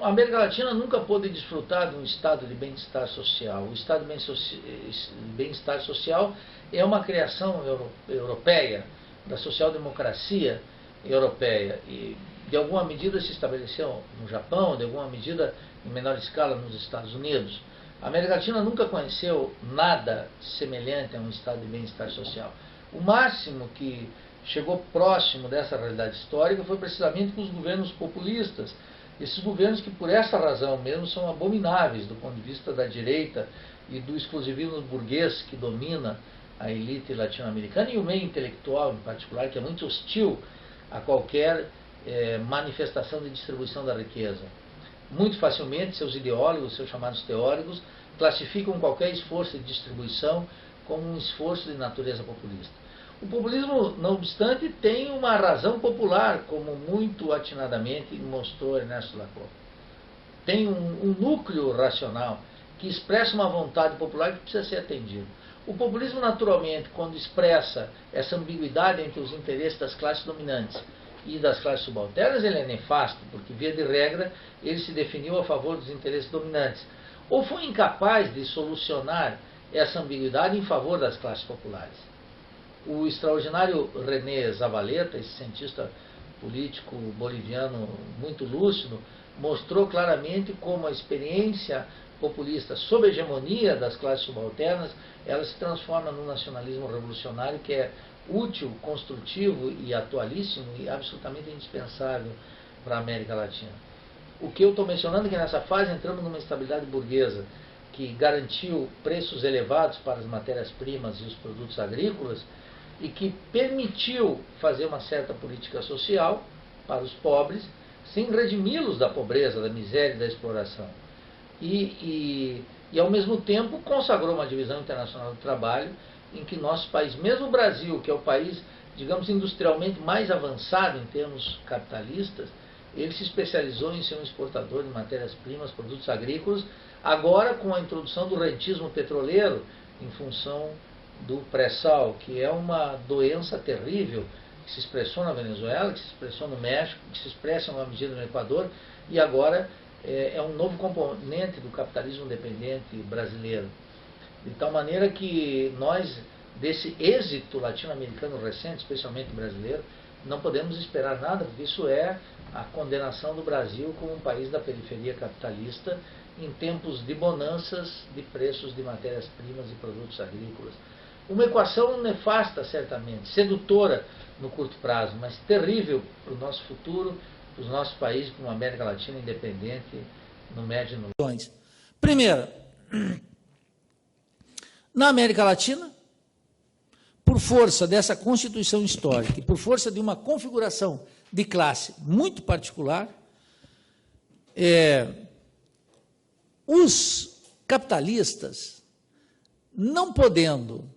A América Latina nunca pôde desfrutar de um estado de bem-estar social. O estado de bem-estar social é uma criação europeia, da social-democracia europeia. E, de alguma medida, se estabeleceu no Japão, de alguma medida, em menor escala, nos Estados Unidos. A América Latina nunca conheceu nada semelhante a um estado de bem-estar social. O máximo que chegou próximo dessa realidade histórica foi precisamente com os governos populistas. Esses governos que, por essa razão mesmo, são abomináveis do ponto de vista da direita e do exclusivismo burguês que domina a elite latino-americana e o meio intelectual, em particular, que é muito hostil a qualquer manifestação de distribuição da riqueza. Muito facilmente, seus ideólogos, seus chamados teóricos, classificam qualquer esforço de distribuição como um esforço de natureza populista. O populismo, não obstante, tem uma razão popular, como muito atinadamente mostrou Ernesto Laclau. Tem um núcleo racional que expressa uma vontade popular que precisa ser atendida. O populismo, naturalmente, quando expressa essa ambiguidade entre os interesses das classes dominantes e das classes subalternas, ele é nefasto, porque, via de regra, ele se definiu a favor dos interesses dominantes. Ou foi incapaz de solucionar essa ambiguidade em favor das classes populares. O extraordinário René Zavaleta, esse cientista político boliviano muito lúcido, mostrou claramente como a experiência populista sob a hegemonia das classes subalternas, ela se transforma num nacionalismo revolucionário que é útil, construtivo e atualíssimo e absolutamente indispensável para a América Latina. O que eu estou mencionando é que nessa fase entramos numa estabilidade burguesa que garantiu preços elevados para as matérias-primas e os produtos agrícolas e que permitiu fazer uma certa política social para os pobres, sem redimi-los da pobreza, da miséria e da exploração. E ao mesmo tempo consagrou uma divisão internacional do trabalho em que nosso país, mesmo o Brasil, que é o país, digamos, industrialmente mais avançado em termos capitalistas, ele se especializou em ser um exportador de matérias-primas, produtos agrícolas, agora com a introdução do rentismo petroleiro em função do pré-sal, que é uma doença terrível que se expressou na Venezuela, que se expressou no México, que se expressa em uma medida no Equador e agora é um novo componente do capitalismo dependente brasileiro. De tal maneira que nós, desse êxito latino-americano recente, especialmente brasileiro, não podemos esperar nada, porque isso é a condenação do Brasil como um país da periferia capitalista em tempos de bonanças de preços de matérias-primas e produtos agrícolas. Uma equação nefasta, certamente, sedutora no curto prazo, mas terrível para o nosso futuro, para os nossos países, para uma América Latina independente no médio e no longo. Primeiro, na América Latina, por força dessa constituição histórica e por força de uma configuração de classe muito particular, os capitalistas, não podendo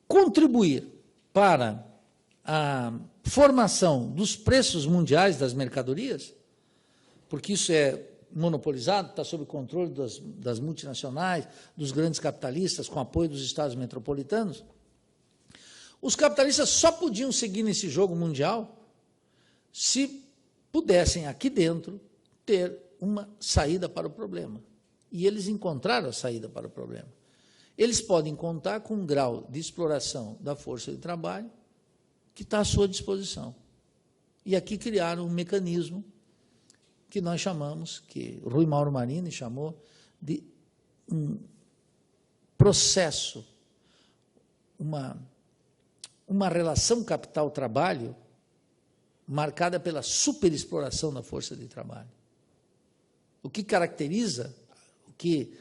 contribuir para a formação dos preços mundiais das mercadorias, porque isso é monopolizado, está sob controle das multinacionais, dos grandes capitalistas, com apoio dos estados metropolitanos, os capitalistas só podiam seguir nesse jogo mundial se pudessem, aqui dentro, ter uma saída para o problema. E eles encontraram a saída para o problema. Eles podem contar com um grau de exploração da força de trabalho que está à sua disposição. E aqui criaram um mecanismo que nós chamamos, que Rui Mauro Marini chamou de um processo, uma relação capital-trabalho marcada pela superexploração da força de trabalho. O que caracteriza, o que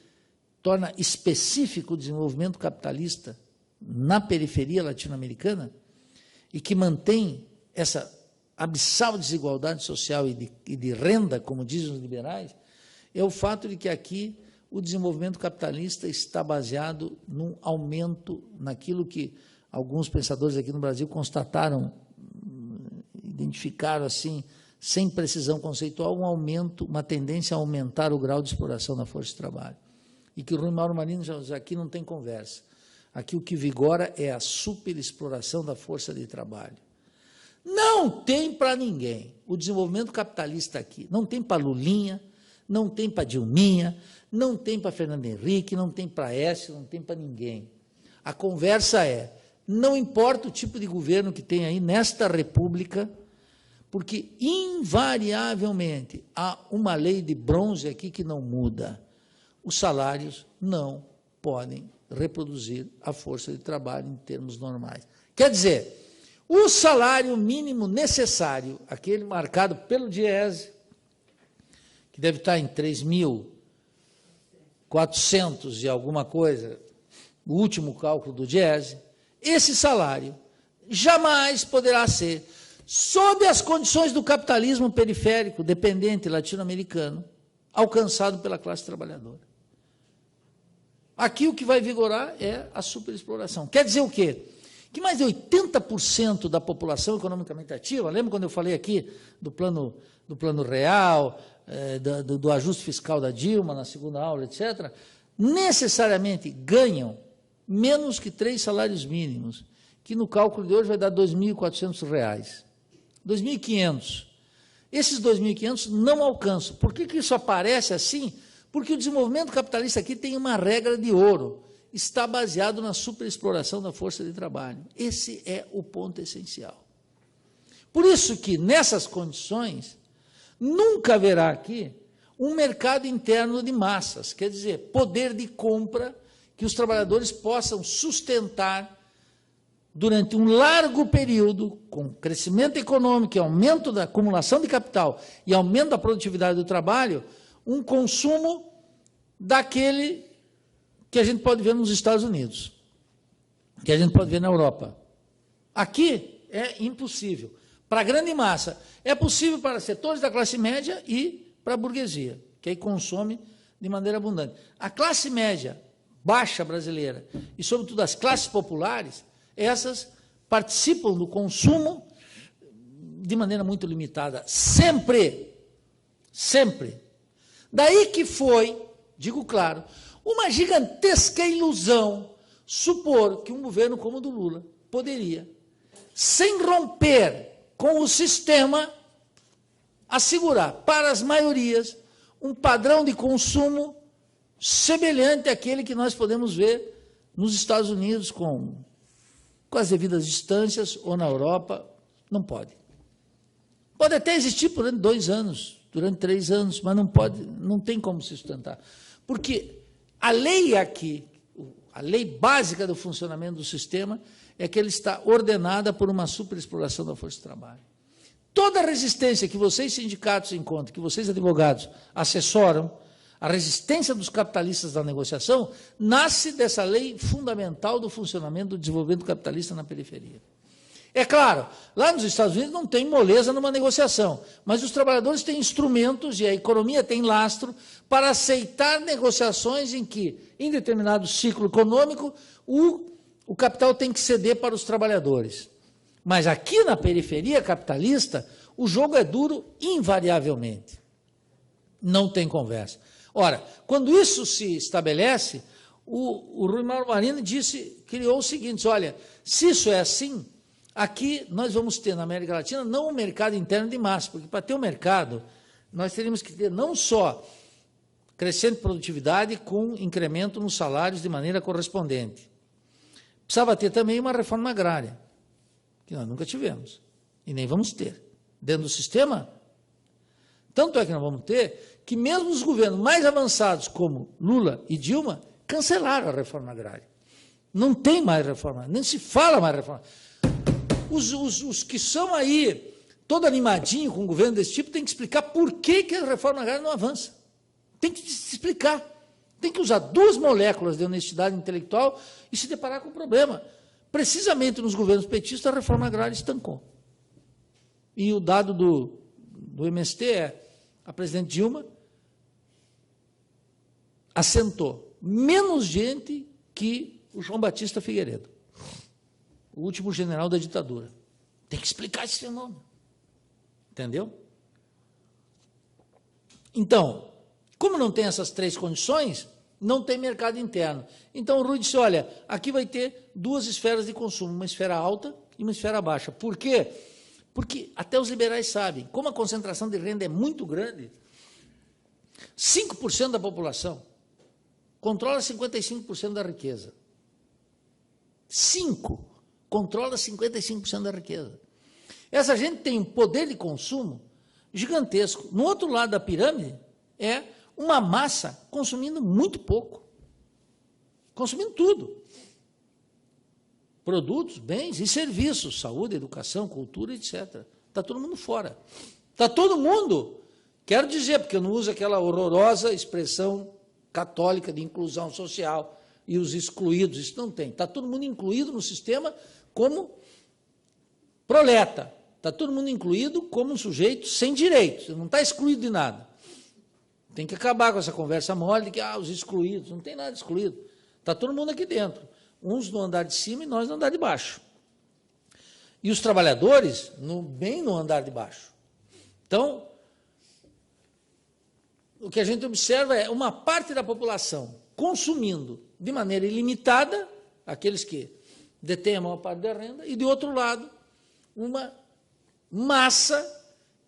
torna específico o desenvolvimento capitalista na periferia latino-americana e que mantém essa abissal desigualdade social e de renda, como dizem os liberais, é o fato de que aqui o desenvolvimento capitalista está baseado num aumento naquilo que alguns pensadores aqui no Brasil constataram, identificaram assim, sem precisão conceitual, um aumento, uma tendência a aumentar o grau de exploração da força de trabalho. E que o Rui Mauro Marini já diz, aqui não tem conversa. Aqui o que vigora é a superexploração da força de trabalho. Não tem para ninguém. O desenvolvimento capitalista aqui não tem para Lulinha, não tem para Dilminha, não tem para Fernando Henrique, não tem para Écio, não tem para ninguém. A conversa é, não importa o tipo de governo que tem aí nesta república, porque invariavelmente há uma lei de bronze aqui que não muda. Os salários não podem reproduzir a força de trabalho em termos normais. Quer dizer, o salário mínimo necessário, aquele marcado pelo Diese, que deve estar em 3.400 e alguma coisa, o último cálculo do Diese, esse salário jamais poderá ser, sob as condições do capitalismo periférico, dependente latino-americano, alcançado pela classe trabalhadora. Aqui o que vai vigorar é a superexploração. Quer dizer o quê? Que mais de 80% da população economicamente ativa, lembra quando eu falei aqui do plano real, do ajuste fiscal da Dilma na segunda aula, etc., necessariamente ganham menos que 3 salários mínimos, que no cálculo de hoje vai dar R$ 2.400. R$ 2.500. Esses 2.500 não alcançam. Por que isso aparece assim? Porque o desenvolvimento capitalista aqui tem uma regra de ouro. Está baseado na superexploração da força de trabalho. Esse é o ponto essencial. Por isso que, nessas condições, nunca haverá aqui um mercado interno de massas, quer dizer, poder de compra que os trabalhadores possam sustentar durante um largo período, com crescimento econômico, aumento da acumulação de capital e aumento da produtividade do trabalho, um consumo daquele que a gente pode ver nos Estados Unidos, que a gente pode ver na Europa. Aqui é impossível. Para a grande massa, é possível para setores da classe média e para a burguesia, que aí consome de maneira abundante. A classe média baixa brasileira e, sobretudo, as classes populares, essas participam do consumo de maneira muito limitada, sempre, sempre. Daí que foi, digo claro, uma gigantesca ilusão supor que um governo como o do Lula poderia, sem romper com o sistema, assegurar para as maiorias um padrão de consumo semelhante àquele que nós podemos ver nos Estados Unidos com as devidas distâncias, ou na Europa. Não pode. Pode até existir durante 2 anos, durante 3 anos, mas não pode, não tem como se sustentar. Porque a lei aqui, a lei básica do funcionamento do sistema, é que ele está ordenada por uma superexploração da força de trabalho. Toda a resistência que vocês, sindicatos, encontram, que vocês, advogados, assessoram, a resistência dos capitalistas da negociação, nasce dessa lei fundamental do funcionamento do desenvolvimento capitalista na periferia. É claro, lá nos Estados Unidos não tem moleza numa negociação, mas os trabalhadores têm instrumentos e a economia tem lastro para aceitar negociações em que, em determinado ciclo econômico, o capital tem que ceder para os trabalhadores. Mas aqui na periferia capitalista, o jogo é duro invariavelmente. Não tem conversa. Ora, quando isso se estabelece, o Rui Mauro Marino criou o seguinte: olha, se isso é assim, aqui nós vamos ter na América Latina não um mercado interno de massa, porque para ter um mercado, nós teríamos que ter não só crescente produtividade com incremento nos salários de maneira correspondente. Precisava ter também uma reforma agrária, que nós nunca tivemos, e nem vamos ter. Dentro do sistema, tanto é que nós vamos ter que mesmo os governos mais avançados, como Lula e Dilma, cancelaram a reforma agrária. Não tem mais reforma, nem se fala mais reforma. Os que são aí, todo animadinho com um governo desse tipo, tem que explicar por que a reforma agrária não avança. Tem que se explicar. Tem que usar 2 moléculas de honestidade intelectual e se deparar com o problema. Precisamente nos governos petistas, a reforma agrária estancou. E o dado do MST é: a presidente Dilma assentou menos gente que o João Batista Figueiredo, o último general da ditadura. Tem que explicar esse fenômeno. Entendeu? Então, como não tem essas 3 condições, não tem mercado interno. Então o Rui disse: olha, aqui vai ter 2 esferas de consumo, uma esfera alta e uma esfera baixa. Por quê? Porque até os liberais sabem, como a concentração de renda é muito grande, 5% da população controla 55% da riqueza. 5 controla 55% da riqueza. Essa gente tem um poder de consumo gigantesco. No outro lado da pirâmide, é uma massa consumindo muito pouco. Consumindo tudo. Produtos, bens e serviços, saúde, educação, cultura, etc. Está todo mundo fora. Está todo mundo, quero dizer, porque eu não uso aquela horrorosa expressão católica de inclusão social e os excluídos, isso não tem. Está todo mundo incluído no sistema como proleta. Está todo mundo incluído como um sujeito sem direitos, não está excluído de nada. Tem que acabar com essa conversa mole de que os excluídos, não tem nada excluído. Está todo mundo aqui dentro. Uns no andar de cima e nós no andar de baixo. E os trabalhadores bem no andar de baixo. Então, o que a gente observa é uma parte da população consumindo de maneira ilimitada, aqueles que detêm a maior parte da renda, e, de outro lado, uma massa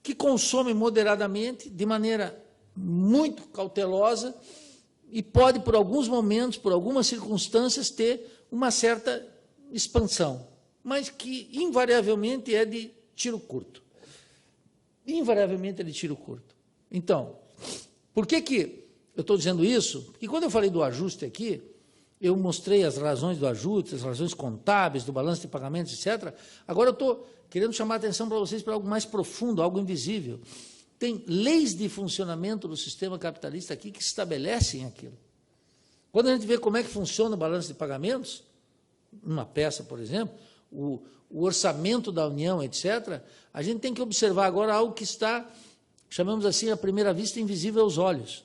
que consome moderadamente, de maneira muito cautelosa, e pode, por alguns momentos, por algumas circunstâncias, ter uma certa expansão, mas que invariavelmente é de tiro curto. Invariavelmente é de tiro curto. Então, por que eu estou dizendo isso? Porque quando eu falei do ajuste aqui, eu mostrei as razões do ajuste, as razões contábeis, do balanço de pagamentos, etc. Agora eu estou querendo chamar a atenção para vocês para algo mais profundo, algo invisível. Tem leis de funcionamento do sistema capitalista aqui que estabelecem aquilo. Quando a gente vê como é que funciona o balanço de pagamentos, numa peça, por exemplo, o orçamento da União, etc., a gente tem que observar agora algo que está, chamamos assim, à primeira vista, invisível aos olhos,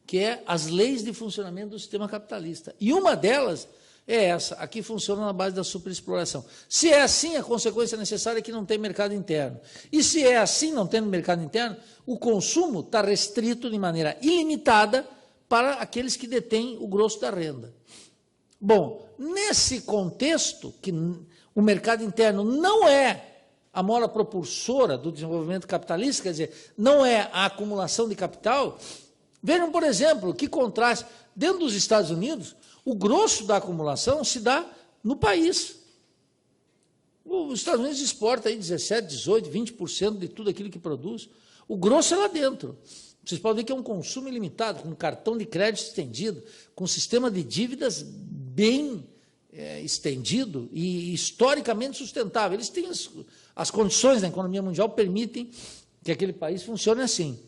que é as leis de funcionamento do sistema capitalista. E uma delas é essa, aqui funciona na base da superexploração. Se é assim, a consequência necessária é que não tem mercado interno. E se é assim, não tendo mercado interno, o consumo está restrito de maneira ilimitada para aqueles que detêm o grosso da renda. Bom, nesse contexto, que o mercado interno não é a mola propulsora do desenvolvimento capitalista, quer dizer, não é a acumulação de capital, vejam, por exemplo, que contraste. Dentro dos Estados Unidos, o grosso da acumulação se dá no país. Os Estados Unidos exporta aí 17%, 18%, 20% de tudo aquilo que produz. O grosso é lá dentro. Vocês podem ver que é um consumo ilimitado, com cartão de crédito estendido, com sistema de dívidas bem estendido e historicamente sustentável. Eles têm as condições da economia mundial permitem que aquele país funcione assim.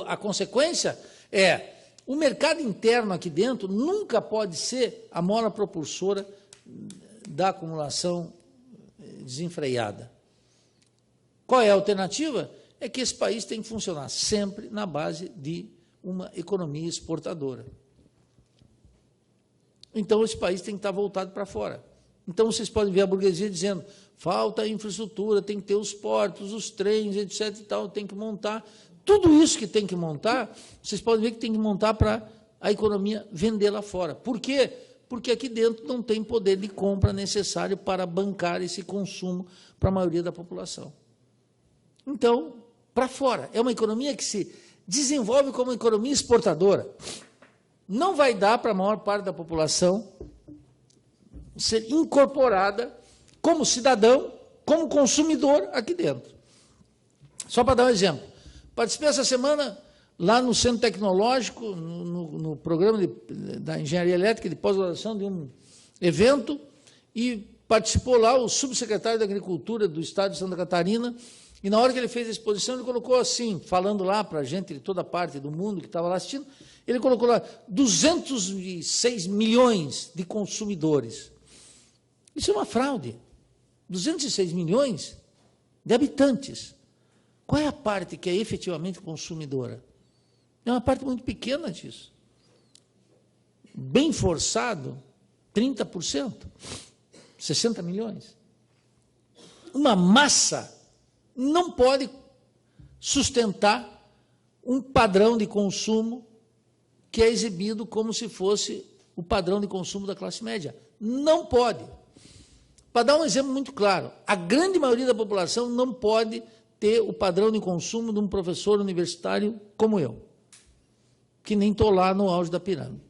A consequência é, o mercado interno aqui dentro nunca pode ser a mola propulsora da acumulação desenfreada. Qual é a alternativa? É que esse país tem que funcionar sempre na base de uma economia exportadora. Então, esse país tem que estar voltado para fora. Então, vocês podem ver a burguesia dizendo, falta infraestrutura, tem que ter os portos, os trens, etc. e tal, tem que montar. Tudo isso que tem que montar, vocês podem ver que tem que montar para a economia vender lá fora. Por quê? Porque aqui dentro não tem poder de compra necessário para bancar esse consumo para a maioria da população. Então, para fora. É uma economia que se desenvolve como uma economia exportadora. Não vai dar para a maior parte da população ser incorporada como cidadão, como consumidor aqui dentro. Só para dar um exemplo. Participei essa semana lá no Centro Tecnológico, no programa da Engenharia Elétrica de pós-graduação de um evento, e participou lá o subsecretário da Agricultura do Estado de Santa Catarina, e na hora que ele fez a exposição, ele colocou assim, falando lá para a gente de toda parte do mundo que estava lá assistindo, ele colocou lá 206 milhões de consumidores. Isso é uma fraude. 206 milhões de habitantes. Qual é a parte que é efetivamente consumidora? É uma parte muito pequena disso. Bem forçado, 30%, 60 milhões. Uma massa não pode sustentar um padrão de consumo que é exibido como se fosse o padrão de consumo da classe média. Não pode. Para dar um exemplo muito claro, a grande maioria da população não pode ter o padrão de consumo de um professor universitário como eu, que nem estou lá no auge da pirâmide.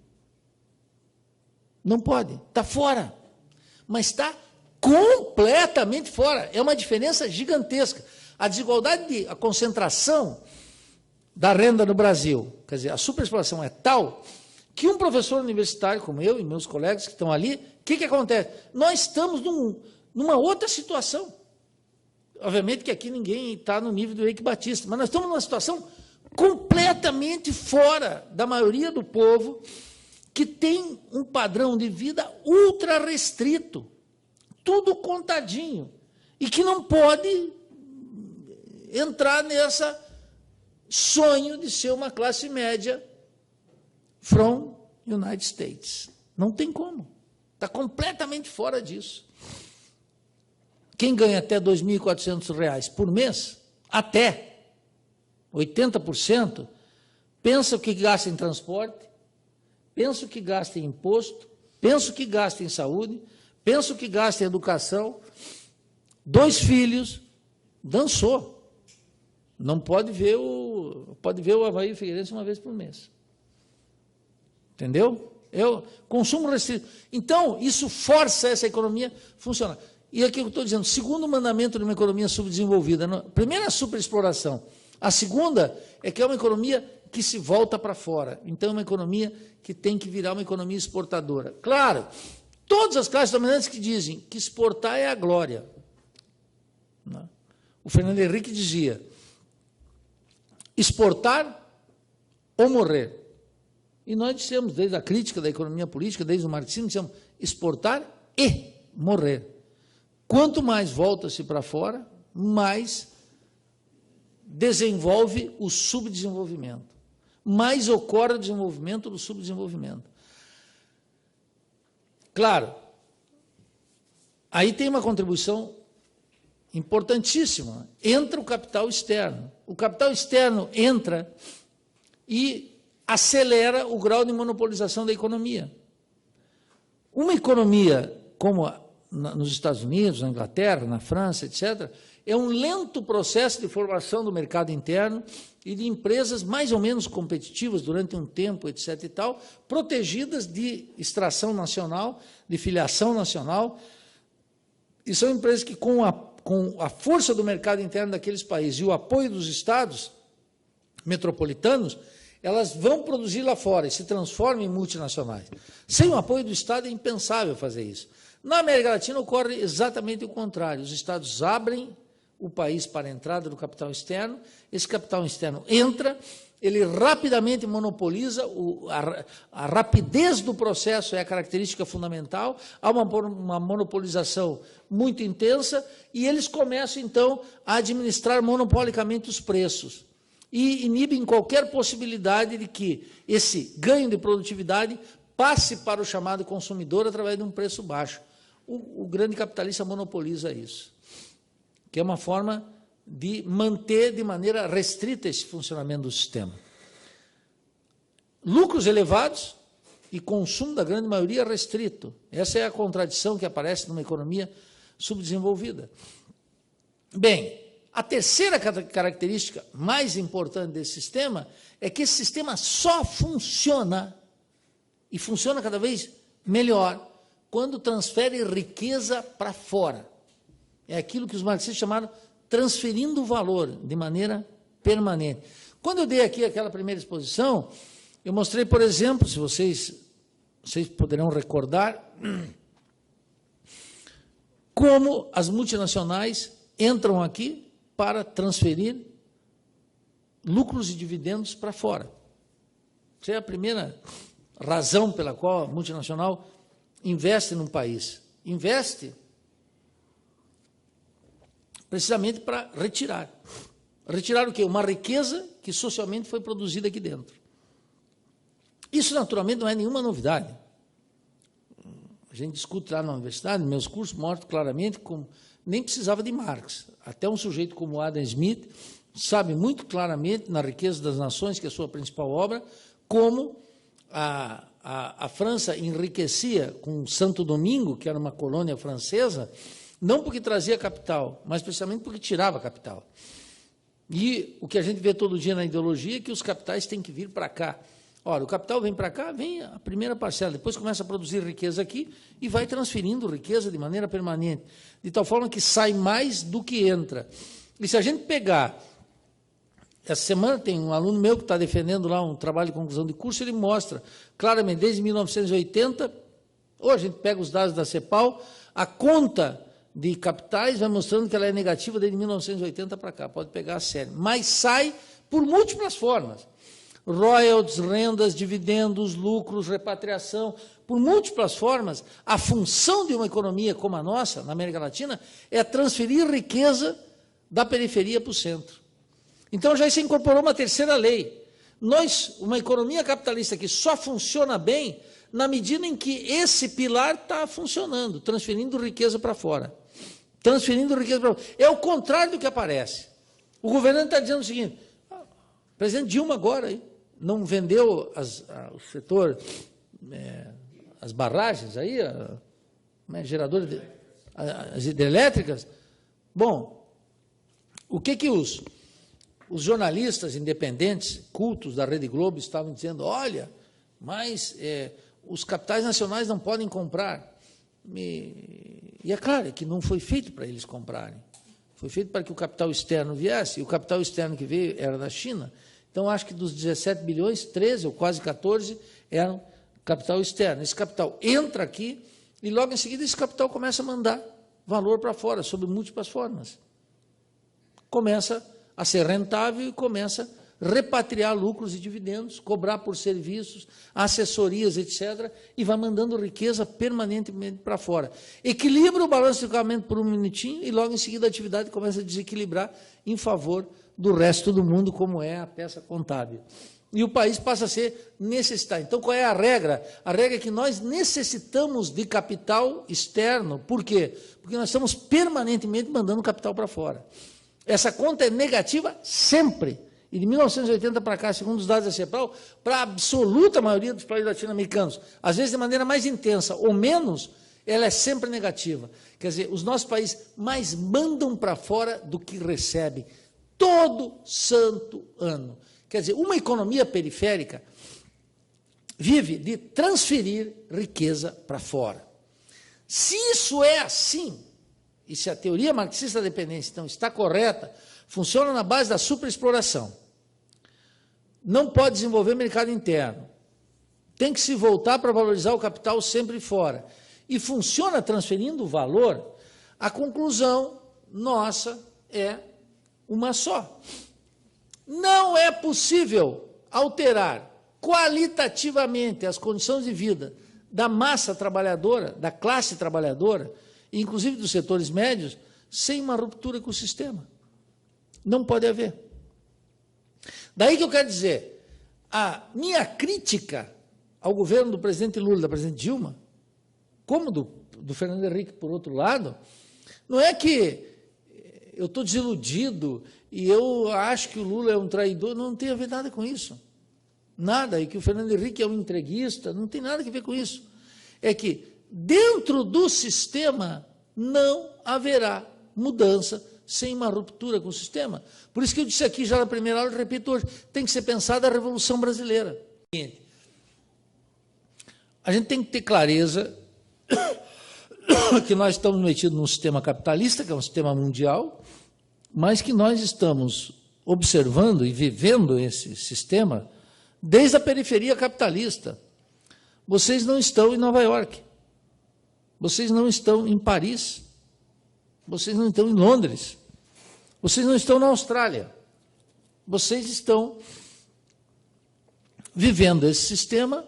Não pode, está fora. Mas está completamente fora. É uma diferença gigantesca. A desigualdade, a concentração da renda no Brasil, quer dizer, a superexploração é tal que um professor universitário como eu e meus colegas que estão ali, o que acontece? Nós estamos numa outra situação. Obviamente que aqui ninguém está no nível do Eike Batista, mas nós estamos numa situação completamente fora da maioria do povo que tem um padrão de vida ultra restrito, tudo contadinho, e que não pode entrar nessa sonho de ser uma classe média from United States. Não tem como. Está completamente fora disso. Quem ganha até R$ 2.400 por mês, até 80%, pensa o que gasta em transporte, pensa o que gasta em imposto, pensa o que gasta em saúde, pensa o que gasta em educação. 2 filhos, dançou. Não pode ver o Avaí Figueirense uma vez por mês. Entendeu? Consumo restrito. Então, isso força essa economia a funcionar. E aqui eu estou dizendo, segundo mandamento de uma economia subdesenvolvida, primeiro a superexploração, a segunda é que é uma economia que se volta para fora. Então, é uma economia que tem que virar uma economia exportadora. Claro, todas as classes dominantes que dizem que exportar é a glória. O Fernando Henrique dizia, exportar ou morrer. E nós dissemos, desde a crítica da economia política, desde o marxismo, dissemos exportar e morrer. Quanto mais volta-se para fora, mais desenvolve o subdesenvolvimento. Mais ocorre o desenvolvimento do subdesenvolvimento. Claro, aí tem uma contribuição importantíssima. Entra o capital externo. O capital externo entra e acelera o grau de monopolização da economia. Uma economia como nos Estados Unidos, na Inglaterra, na França, etc., é um lento processo de formação do mercado interno e de empresas mais ou menos competitivas durante um tempo, etc. e tal, protegidas de extração nacional, de filiação nacional, e são empresas que, com a força do mercado interno daqueles países e o apoio dos estados metropolitanos, elas vão produzir lá fora e se transformam em multinacionais. Sem o apoio do Estado é impensável fazer isso. Na América Latina ocorre exatamente o contrário. Os Estados abrem o país para a entrada do capital externo, esse capital externo entra, ele rapidamente monopoliza, a rapidez do processo é a característica fundamental, há uma monopolização muito intensa, e eles começam, então, a administrar monopolicamente os preços, e inibem qualquer possibilidade de que esse ganho de produtividade passe para o chamado consumidor através de um preço baixo. O grande capitalista monopoliza isso, que é uma forma de manter de maneira restrita esse funcionamento do sistema. Lucros elevados e consumo da grande maioria restrito. Essa é a contradição que aparece numa economia subdesenvolvida. Bem, a terceira característica mais importante desse sistema é que esse sistema só funciona, e funciona cada vez melhor, quando transfere riqueza para fora. É aquilo que os marxistas chamaram transferindo valor de maneira permanente. Quando eu dei aqui aquela primeira exposição, eu mostrei, por exemplo, se vocês poderão recordar, como as multinacionais entram aqui para transferir lucros e dividendos para fora. Essa é a primeira razão pela qual a multinacional investe num país. Investe precisamente para retirar. Retirar o quê? Uma riqueza que socialmente foi produzida aqui dentro. Isso, naturalmente, não é nenhuma novidade. A gente discute lá na universidade, meus cursos mostram claramente como nem precisava de Marx. Até um sujeito como Adam Smith sabe muito claramente, na Riqueza das Nações, que é a sua principal obra, como a França enriquecia com Santo Domingo, que era uma colônia francesa, Não porque trazia capital, mas precisamente porque tirava capital. E o que a gente vê todo dia na ideologia é que os capitais têm que vir para cá. Ora, o capital vem para cá, vem a primeira parcela, depois começa a produzir riqueza aqui e vai transferindo riqueza de maneira permanente, de tal forma que sai mais do que entra. E se a gente pegar, essa semana tem um aluno meu que está defendendo lá um trabalho de conclusão de curso, ele mostra claramente, desde 1980, ou a gente pega os dados da CEPAL, a conta de capitais vai mostrando que ela é negativa desde 1980 para cá, pode pegar a sério, mas sai por múltiplas formas. Royalties, rendas, dividendos, lucros, repatriação, por múltiplas formas, a função de uma economia como a nossa, na América Latina, é transferir riqueza da periferia para o centro. Então já se incorporou uma terceira lei. Uma economia capitalista que só funciona bem na medida em que esse pilar está funcionando, transferindo riqueza para fora. Transferindo riqueza para fora. É o contrário do que aparece. O governante está dizendo o seguinte, o presidente Dilma agora aí, não vendeu o setor, as barragens aí, geradores, as hidrelétricas. Bom, o que os jornalistas independentes, cultos da Rede Globo, estavam dizendo? Olha, mas os capitais nacionais não podem comprar. E é claro que não foi feito para eles comprarem. Foi feito para que o capital externo viesse, e o capital externo que veio era da China. Então, acho que dos 17 bilhões, 13 ou quase 14 eram capital externo. Esse capital entra aqui e, logo em seguida, esse capital começa a mandar valor para fora, sob múltiplas formas. Começa a ser rentável e começa a repatriar lucros e dividendos, cobrar por serviços, assessorias, etc., e vai mandando riqueza permanentemente para fora. Equilibra o balanço de pagamento por um minutinho e, logo em seguida, a atividade começa a desequilibrar em favor do resto do mundo, como é a peça contábil. E o país passa a ser necessitado. Então, qual é a regra? A regra é que nós necessitamos de capital externo. Por quê? Porque nós estamos permanentemente mandando capital para fora. Essa conta é negativa sempre. E de 1980 para cá, segundo os dados da CEPAL, para a absoluta maioria dos países latino-americanos, às vezes de maneira mais intensa ou menos, ela é sempre negativa. Quer dizer, os nossos países mais mandam para fora do que recebem. Todo santo ano. Quer dizer, uma economia periférica vive de transferir riqueza para fora. Se isso é assim, e se a teoria marxista da dependência então está correta, funciona na base da superexploração. Não pode desenvolver mercado interno. Tem que se voltar para valorizar o capital sempre fora. E funciona transferindo valor, a conclusão nossa é uma só. Não é possível alterar qualitativamente as condições de vida da massa trabalhadora, da classe trabalhadora, inclusive dos setores médios, sem uma ruptura com o sistema. Não pode haver. Daí que eu quero dizer, a minha crítica ao governo do presidente Lula e da presidente Dilma, como do Fernando Henrique, por outro lado, não é que eu estou desiludido e eu acho que o Lula é um traidor, não tem a ver nada com isso. Nada, e que o Fernando Henrique é um entreguista, não tem nada a ver com isso. É que dentro do sistema não haverá mudança sem uma ruptura com o sistema. Por isso que eu disse aqui já na primeira aula, repito hoje, tem que ser pensada a Revolução Brasileira. A gente tem que ter clareza que nós estamos metidos num sistema capitalista, que é um sistema mundial, mas que nós estamos observando e vivendo esse sistema desde a periferia capitalista. Vocês não estão em Nova York, vocês não estão em Paris, vocês não estão em Londres, vocês não estão na Austrália, vocês estão vivendo esse sistema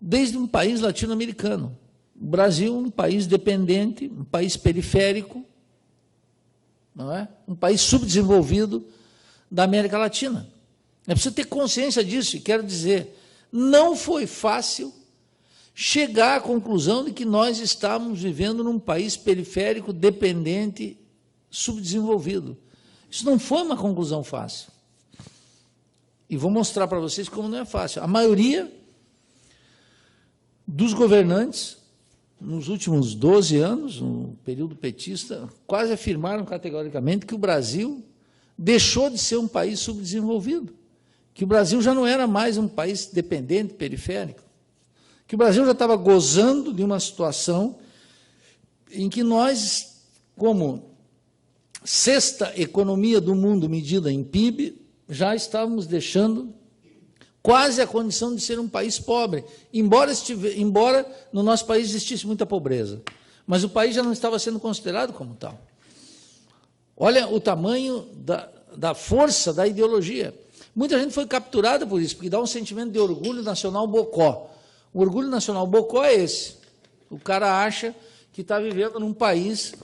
desde um país latino-americano. O Brasil, um país dependente, um país periférico, não é? Um país subdesenvolvido da América Latina. É preciso ter consciência disso, e quero dizer, não foi fácil chegar à conclusão de que nós estamos vivendo num país periférico, dependente, subdesenvolvido. Isso não foi uma conclusão fácil. E vou mostrar para vocês como não é fácil. A maioria dos governantes nos últimos 12 anos, no período petista, quase afirmaram categoricamente que o Brasil deixou de ser um país subdesenvolvido, que o Brasil já não era mais um país dependente, periférico, que o Brasil já estava gozando de uma situação em que nós, como sexta economia do mundo medida em PIB, já estávamos deixando quase a condição de ser um país pobre, embora no nosso país existisse muita pobreza, mas o país já não estava sendo considerado como tal. Olha o tamanho da força da ideologia. Muita gente foi capturada por isso, porque dá um sentimento de orgulho nacional bocó. O orgulho nacional bocó é esse. O cara acha que está vivendo num país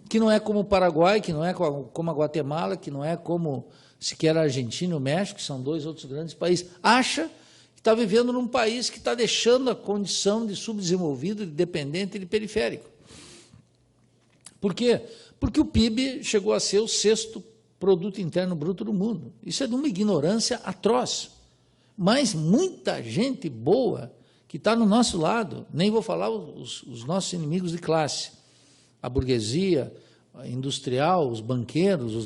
que não é como o Paraguai, que não é como a Guatemala, que não é como sequer a Argentina e o México, que são dois outros grandes países. Acha que está vivendo num país que está deixando a condição de subdesenvolvido, de dependente e de periférico. Por quê? Porque o PIB chegou a ser o sexto produto interno bruto do mundo. Isso é de uma ignorância atroz. Mas muita gente boa que está no nosso lado, nem vou falar os nossos inimigos de classe, a burguesia a industrial, os banqueiros, os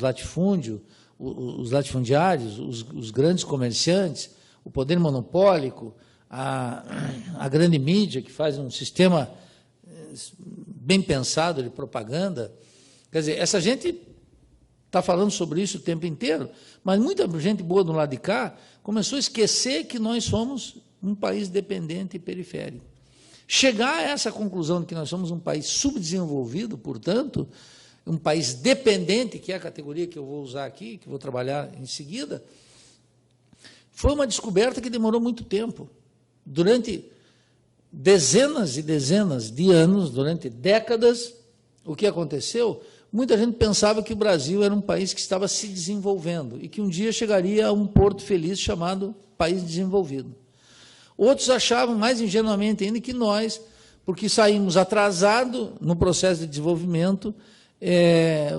latifundiários, os grandes comerciantes, o poder monopólico, a grande mídia, que faz um sistema bem pensado de propaganda. Quer dizer, essa gente está falando sobre isso o tempo inteiro, mas muita gente boa do lado de cá começou a esquecer que nós somos um país dependente e periférico. Chegar a essa conclusão de que nós somos um país subdesenvolvido, portanto, um país dependente, que é a categoria que eu vou usar aqui, que vou trabalhar em seguida, foi uma descoberta que demorou muito tempo. Durante dezenas e dezenas de anos, durante décadas, o que aconteceu? Muita gente pensava que o Brasil era um país que estava se desenvolvendo e que um dia chegaria a um porto feliz chamado país desenvolvido. Outros achavam, mais ingenuamente ainda, que nós, porque saímos atrasado no processo de desenvolvimento,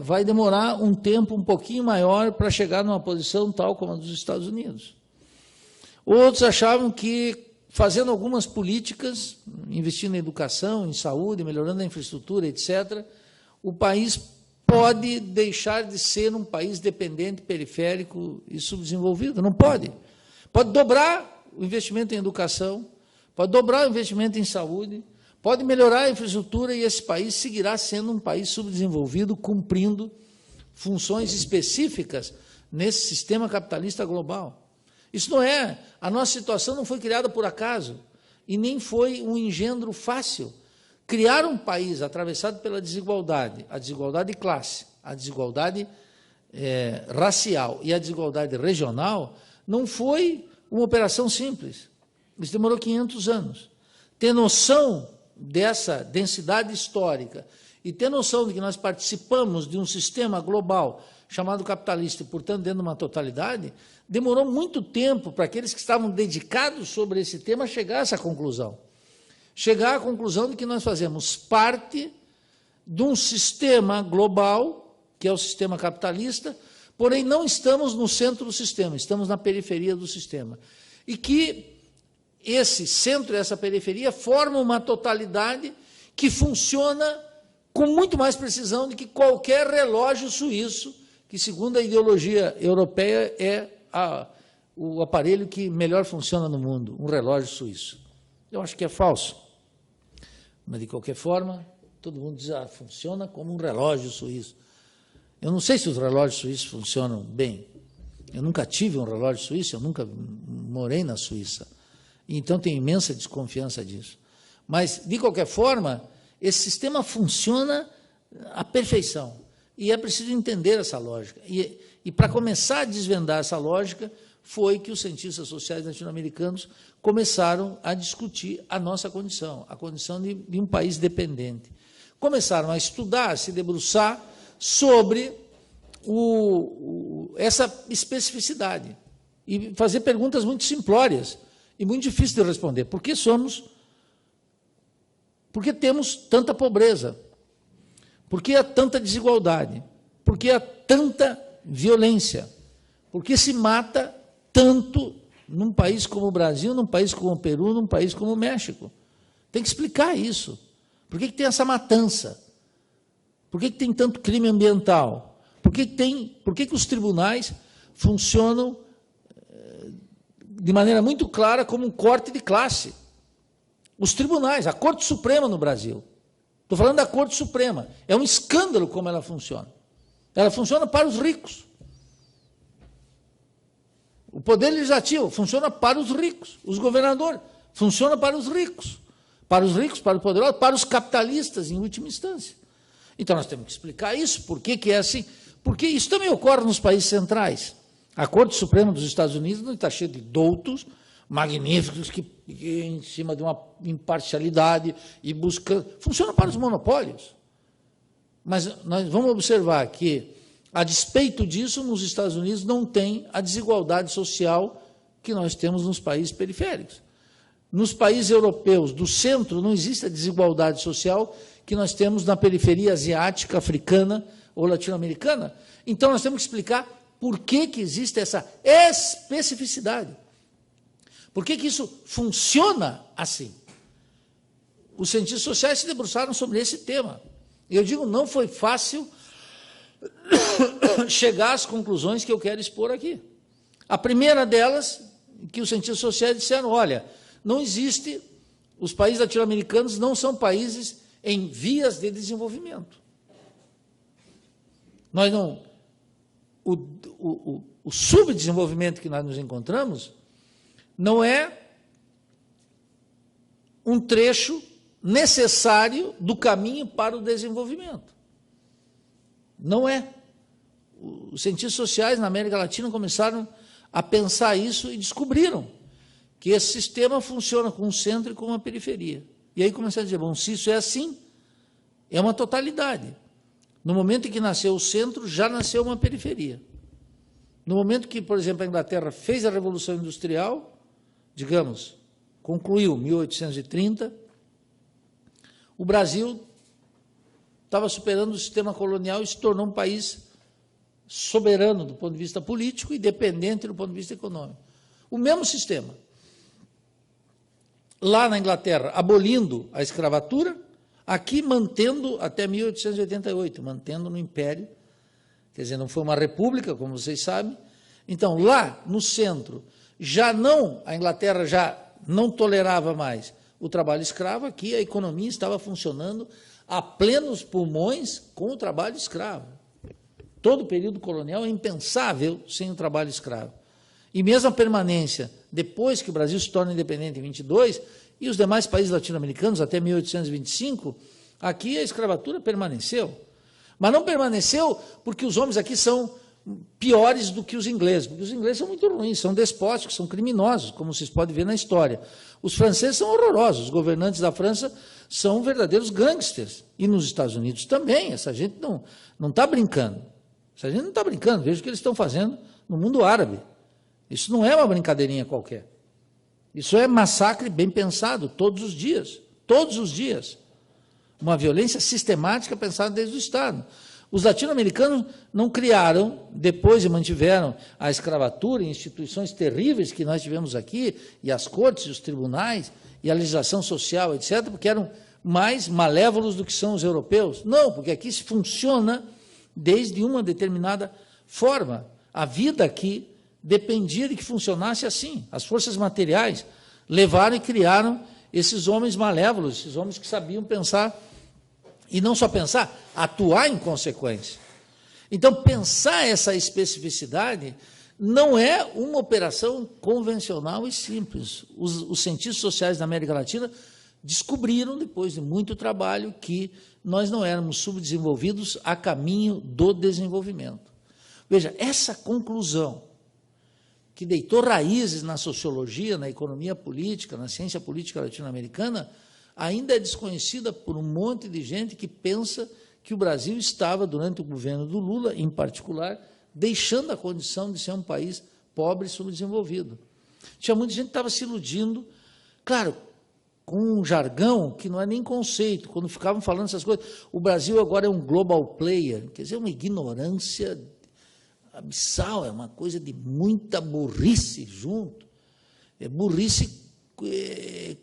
vai demorar um tempo um pouquinho maior para chegar numa posição tal como a dos Estados Unidos. Outros achavam que, fazendo algumas políticas, investindo em educação, em saúde, melhorando a infraestrutura, etc., o país pode deixar de ser um país dependente, periférico e subdesenvolvido. Não pode. Pode dobrar o investimento em educação, pode dobrar o investimento em saúde, pode melhorar a infraestrutura e esse país seguirá sendo um país subdesenvolvido, cumprindo funções específicas nesse sistema capitalista global. Isso não é, a nossa situação não foi criada por acaso e nem foi um engendro fácil. Criar um país atravessado pela desigualdade, a desigualdade de classe, a desigualdade racial e a desigualdade regional, não foi uma operação simples. Isso demorou 500 anos. Ter noção dessa densidade histórica e ter noção de que nós participamos de um sistema global chamado capitalista e, portanto, dentro de uma totalidade, demorou muito tempo para aqueles que estavam dedicados sobre esse tema chegar a essa conclusão. Chegar à conclusão de que nós fazemos parte de um sistema global, que é o sistema capitalista, porém não estamos no centro do sistema, estamos na periferia do sistema. E que esse centro e essa periferia formam uma totalidade que funciona com muito mais precisão do que qualquer relógio suíço, que, segundo a ideologia europeia, é o aparelho que melhor funciona no mundo, um relógio suíço. Eu acho que é falso. Mas, de qualquer forma, todo mundo diz, funciona como um relógio suíço. Eu não sei se os relógios suíços funcionam bem. Eu nunca tive um relógio suíço, eu nunca morei na Suíça. Então, tenho imensa desconfiança disso. Mas, de qualquer forma, esse sistema funciona à perfeição. E é preciso entender essa lógica. E para começar a desvendar essa lógica, foi que os cientistas sociais latino-americanos começaram a discutir a nossa condição, a condição de um país dependente. Começaram a estudar, a se debruçar sobre essa especificidade e fazer perguntas muito simplórias e muito difíceis de responder. Por que temos tanta pobreza? Por que há tanta desigualdade? Por que há tanta violência? Por que se mata tanto num país como o Brasil, num país como o Peru, num país como o México? Tem que explicar isso. Por que tem essa matança? Por que tem tanto crime ambiental? Por que os tribunais funcionam de maneira muito clara como um corte de classe? Os tribunais, a Corte Suprema no Brasil. Estou falando da Corte Suprema. É um escândalo como ela funciona. Ela funciona para os ricos. O Poder Legislativo funciona para os ricos. Os governadores funcionam para os ricos. Para os ricos, para os poderosos, para os capitalistas, em última instância. Então, nós temos que explicar isso. Por que é assim? Porque isso também ocorre nos países centrais. A Corte Suprema dos Estados Unidos está cheia de doutos magníficos que em cima de uma imparcialidade e buscando... Funciona para os monopólios. Mas nós vamos observar que, a despeito disso, nos Estados Unidos não tem a desigualdade social que nós temos nos países periféricos. Nos países europeus do centro não existe a desigualdade social que nós temos na periferia asiática, africana ou latino-americana. Então, nós temos que explicar por que existe essa especificidade. Por que isso funciona assim? Os cientistas sociais se debruçaram sobre esse tema. E eu digo, não foi fácil chegar às conclusões que eu quero expor aqui. A primeira delas, que os cientistas sociais disseram, olha, não existe, os países latino-americanos não são países em vias de desenvolvimento. Nós não... O subdesenvolvimento que nós nos encontramos não é um trecho necessário do caminho para o desenvolvimento. Não é. Os cientistas sociais na América Latina começaram a pensar isso e descobriram que esse sistema funciona com um centro e com uma periferia. E aí começaram a dizer, bom, se isso é assim, é uma totalidade. No momento em que nasceu o centro, já nasceu uma periferia. No momento que, por exemplo, a Inglaterra fez a Revolução Industrial, digamos, concluiu 1830, o Brasil estava superando o sistema colonial e se tornou um país soberano do ponto de vista político e dependente do ponto de vista econômico. O mesmo sistema. Lá na Inglaterra, abolindo a escravatura, aqui mantendo até 1888, mantendo no Império, quer dizer, não foi uma república, como vocês sabem. Então, lá no centro, a Inglaterra já não tolerava mais o trabalho escravo, aqui a economia estava funcionando a plenos pulmões com o trabalho escravo. Todo o período colonial é impensável sem o trabalho escravo. E mesmo a permanência, depois que o Brasil se torna independente em 22, e os demais países latino-americanos, até 1825, aqui a escravatura permaneceu. Mas não permaneceu porque os homens aqui são piores do que os ingleses, porque os ingleses são muito ruins, são despóticos, são criminosos, como vocês podem ver na história. Os franceses são horrorosos, os governantes da França são verdadeiros gangsters. E nos Estados Unidos também, essa gente não está brincando. Essa gente não está brincando, veja o que eles estão fazendo no mundo árabe. Isso não é uma brincadeirinha qualquer. Isso é massacre bem pensado, todos os dias. Todos os dias. Uma violência sistemática pensada desde o Estado. Os latino-americanos não criaram, depois e mantiveram a escravatura e instituições terríveis que nós tivemos aqui, e as cortes, e os tribunais, e a legislação social, etc., porque eram mais malévolos do que são os europeus. Não, porque aqui se funciona desde uma determinada forma. A vida aqui dependia de que funcionasse assim. As forças materiais levaram e criaram esses homens malévolos, esses homens que sabiam pensar, e não só pensar, atuar em consequência. Então, pensar essa especificidade não é uma operação convencional e simples. Os cientistas sociais da América Latina descobriram, depois de muito trabalho, que nós não éramos subdesenvolvidos a caminho do desenvolvimento. Veja, essa conclusão, que deitou raízes na sociologia, na economia política, na ciência política latino-americana, ainda é desconhecida por um monte de gente que pensa que o Brasil estava, durante o governo do Lula, em particular, deixando a condição de ser um país pobre e subdesenvolvido. Tinha muita gente que estava se iludindo, claro, com um jargão que não é nem conceito, quando ficavam falando essas coisas. O Brasil agora é um global player, quer dizer, uma ignorância abissal, é uma coisa de muita burrice junto, é burrice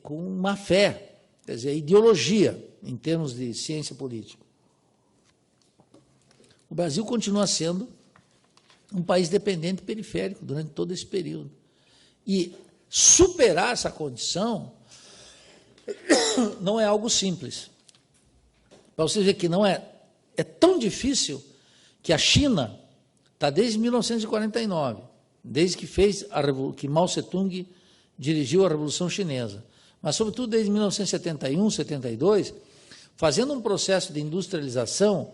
com má fé, quer dizer, ideologia. em termos de ciência política. O Brasil continua sendo um país dependente e periférico durante todo esse período. E superar essa condição não é algo simples. Para você ver que não é tão difícil que a China está desde 1949, desde que que Mao Tse-tung dirigiu a Revolução Chinesa, mas sobretudo desde 1971, 72, fazendo um processo de industrialização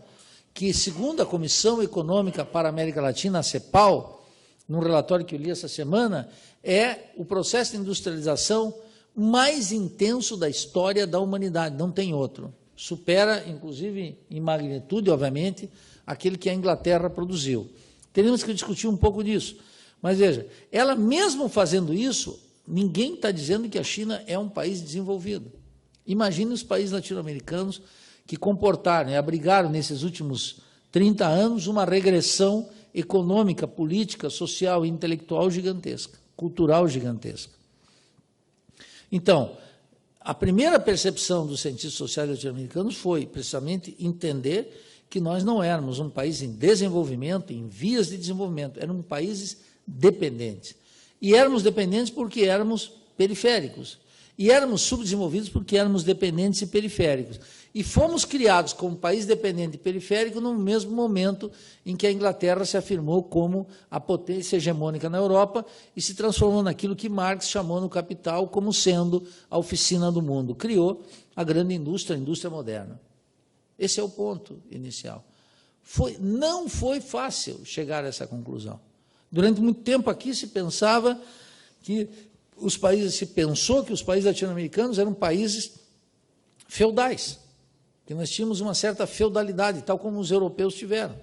que, segundo a Comissão Econômica para a América Latina, a CEPAL, num relatório que eu li essa semana, é o processo de industrialização mais intenso da história da humanidade, não tem outro. Supera, inclusive, em magnitude, obviamente, aquele que a Inglaterra produziu. Teríamos que discutir um pouco disso. Mas, veja, ela mesmo fazendo isso, ninguém está dizendo que a China é um país desenvolvido. Imagine os países latino-americanos que comportaram e abrigaram, nesses últimos 30 anos, uma regressão econômica, política, social e intelectual gigantesca, cultural gigantesca. Então, a primeira percepção dos cientistas sociais latino-americanos foi, precisamente, entender que nós não éramos um país em desenvolvimento, em vias de desenvolvimento, éramos países dependentes. E éramos dependentes porque éramos periféricos. E éramos subdesenvolvidos porque éramos dependentes e periféricos. E fomos criados como país dependente e periférico no mesmo momento em que a Inglaterra se afirmou como a potência hegemônica na Europa e se transformou naquilo que Marx chamou no Capital como sendo a oficina do mundo. Criou a grande indústria, a indústria moderna. Esse é o ponto inicial. Não foi fácil chegar a essa conclusão. Durante muito tempo aqui se pensava que se pensou que os países latino-americanos eram países feudais, que nós tínhamos uma certa feudalidade, tal como os europeus tiveram.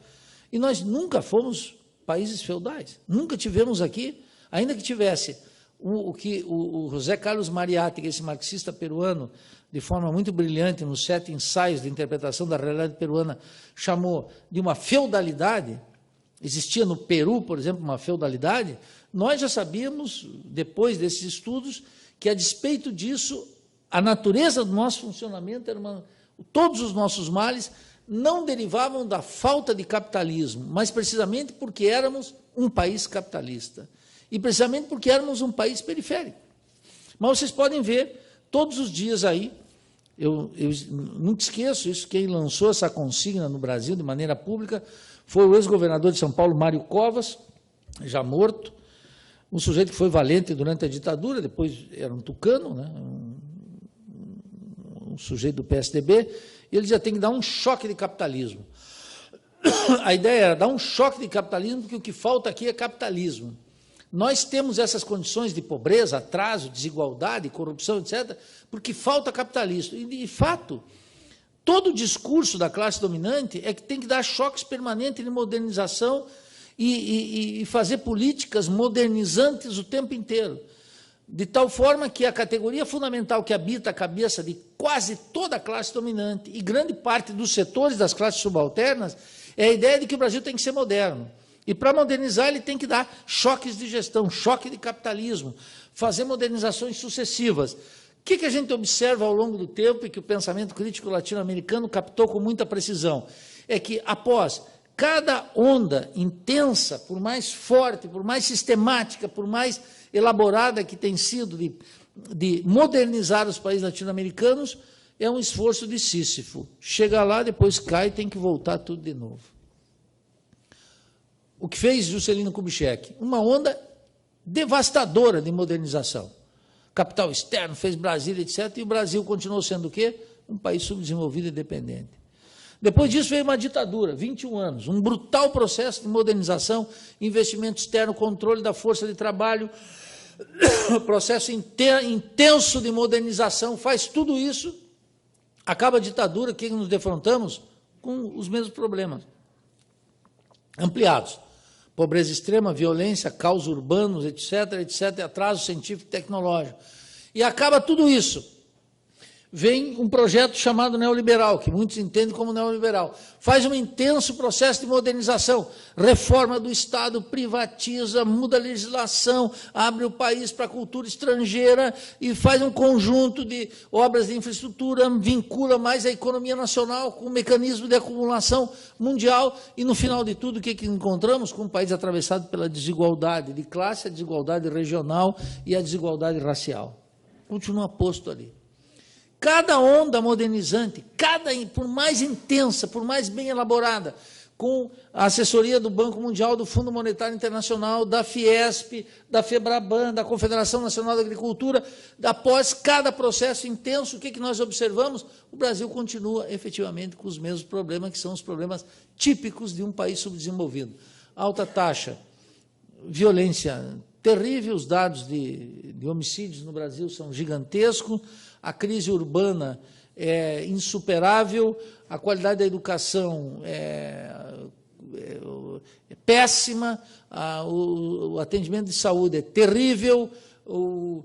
E nós nunca fomos países feudais, nunca tivemos aqui, ainda que tivesse o que o José Carlos Mariátegui, esse marxista peruano, de forma muito brilhante, nos 7 ensaios de interpretação da realidade peruana, chamou de uma feudalidade. Existia no Peru, por exemplo, uma feudalidade. Nós já sabíamos, depois desses estudos, que, a despeito disso, a natureza do nosso funcionamento era todos os nossos males não derivavam da falta de capitalismo, mas precisamente porque éramos um país capitalista. E precisamente porque éramos um país periférico. Mas vocês podem ver, todos os dias aí, eu nunca esqueço isso, quem lançou essa consigna no Brasil de maneira pública foi o ex-governador de São Paulo, Mário Covas, já morto, um sujeito que foi valente durante a ditadura, depois era um tucano, né, um sujeito do PSDB, e ele já tem que dar um choque de capitalismo. A ideia era dar um choque de capitalismo, porque o que falta aqui é capitalismo. Nós temos essas condições de pobreza, atraso, desigualdade, corrupção, etc., porque falta capitalismo. E, de fato, todo o discurso da classe dominante é que tem que dar choques permanentes de modernização e fazer políticas modernizantes o tempo inteiro. De tal forma que a categoria fundamental que habita a cabeça de quase toda a classe dominante e grande parte dos setores das classes subalternas é a ideia de que o Brasil tem que ser moderno. E, para modernizar, ele tem que dar choques de gestão, choque de capitalismo, fazer modernizações sucessivas. O que a gente observa ao longo do tempo e que o pensamento crítico latino-americano captou com muita precisão? É que, após cada onda intensa, por mais forte, por mais sistemática, por mais elaborada que tem sido de modernizar os países latino-americanos, é um esforço de Sísifo. Chega lá, depois cai e tem que voltar tudo de novo. O que fez Juscelino Kubitschek? Uma onda devastadora de modernização. Capital externo, fez Brasília, etc., e o Brasil continuou sendo o quê? Um país subdesenvolvido e dependente. Depois disso veio uma ditadura, 21 anos, um brutal processo de modernização, investimento externo, controle da força de trabalho, processo intenso de modernização, faz tudo isso, acaba a ditadura, o que nos defrontamos? Com os mesmos problemas, ampliados. Pobreza extrema, violência, caos urbanos, etc., atraso científico e tecnológico. E acaba tudo isso. vem um projeto chamado neoliberal, que muitos entendem como neoliberal. Faz um intenso processo de modernização, reforma do Estado, privatiza, muda a legislação, abre o país para a cultura estrangeira e faz um conjunto de obras de infraestrutura, vincula mais a economia nacional com o mecanismo de acumulação mundial e, no final de tudo, o que encontramos? Com um país atravessado pela desigualdade de classe, a desigualdade regional e a desigualdade racial. Continua posto ali. Cada onda modernizante, por mais intensa, por mais bem elaborada, com a assessoria do Banco Mundial, do Fundo Monetário Internacional, da Fiesp, da FEBRABAN, da Confederação Nacional da Agricultura, após cada processo intenso, o que nós observamos? O Brasil continua efetivamente com os mesmos problemas, que são os problemas típicos de um país subdesenvolvido. Alta taxa, violência terrível, os dados de homicídios no Brasil são gigantescos, a crise urbana é insuperável, a qualidade da educação é péssima, o atendimento de saúde é terrível, o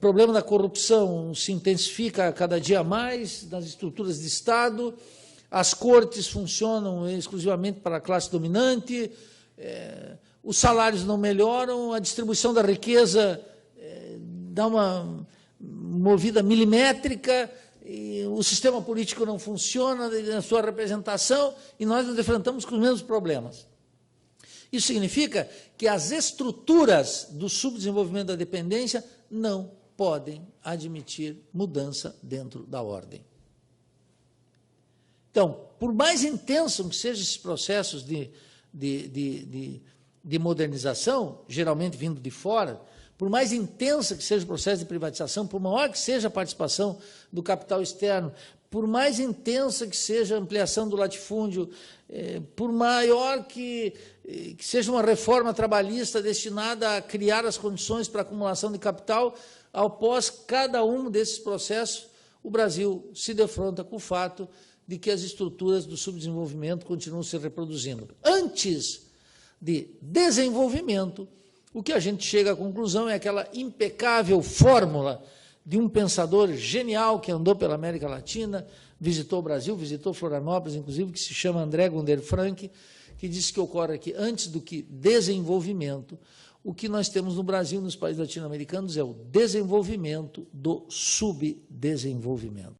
problema da corrupção se intensifica cada dia mais nas estruturas de Estado, as cortes funcionam exclusivamente para a classe dominante, os salários não melhoram, a distribuição da riqueza dá uma movida milimétrica, e o sistema político não funciona na sua representação, e nós nos defrontamos com os mesmos problemas. Isso significa que as estruturas do subdesenvolvimento da dependência não podem admitir mudança dentro da ordem. Então, por mais intenso que sejam esses processos de modernização, geralmente vindo de fora, por mais intensa que seja o processo de privatização, por maior que seja a participação do capital externo, por mais intensa que seja a ampliação do latifúndio, por maior que seja uma reforma trabalhista destinada a criar as condições para a acumulação de capital, após cada um desses processos, o Brasil se defronta com o fato de que as estruturas do subdesenvolvimento continuam se reproduzindo. Antes de desenvolvimento, o que a gente chega à conclusão é aquela impecável fórmula de um pensador genial que andou pela América Latina, visitou o Brasil, visitou Florianópolis, inclusive, que se chama André Gunder Frank, que disse que ocorre aqui, antes do que desenvolvimento, o que nós temos no Brasil, nos países latino-americanos, é o desenvolvimento do subdesenvolvimento.